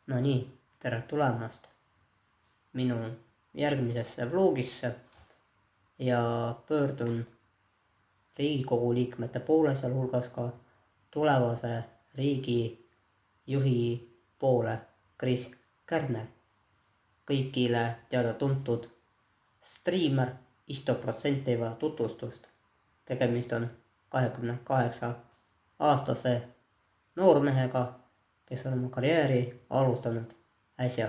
No nii, tere tulemast minu järgmisesse vlogisse ja pöördun Riigikogu liikmete poole, sealhulgas ka tulevase riigijuhi poole Kris Kärner, kõigile teada-tuntud striimer, 100% teeva tutvustust. Tegemist on 28-aastase noormehega, kes on oma karjääri alustanud äsja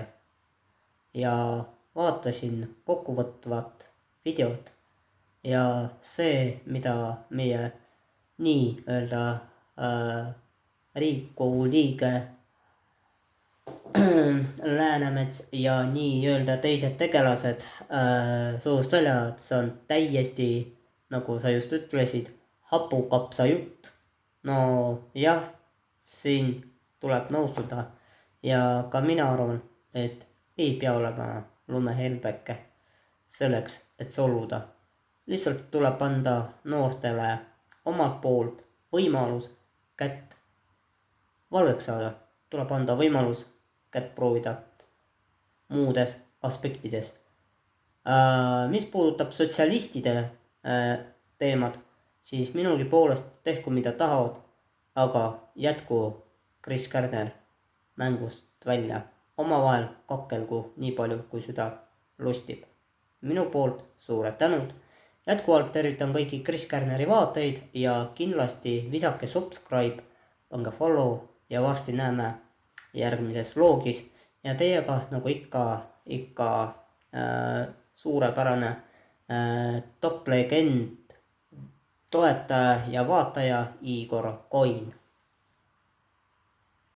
ja vaatasin kokkuvõtvat videot ja see, mida meie nii-öelda Riigikogu liige Läänemets ja nii-öelda teised tegelased suust välja, see on täiesti, nagu sa just ütlesid, hapukapsa jutt. No jah, siin tuleb nõustuda ja ka mina arvan, et ei pea olema lumehelbeke selleks, et solvuda. Lihtsalt tuleb anda noortele omalt poolt võimalus kätt valgeks saada. Tuleb anda võimalus kätt proovida muudes aspektides. Mis puudutab sotsialistide teemad, siis minulgi poolest tehku mida tahavad, aga jätku Kris Kärner mängust välja. Omavahel kakkelgu nii palju, kui süda lustib. Minu poolt suured tänud. Jätkuvalt tervitan kõiki Kris Kärneri vaateid ja kindlasti visake subscribe, pange follow ja varsti näeme järgmises vlogis. Ja teiega nagu ikka suurepärane top legend, toetaja ja vaataja Igor Coin.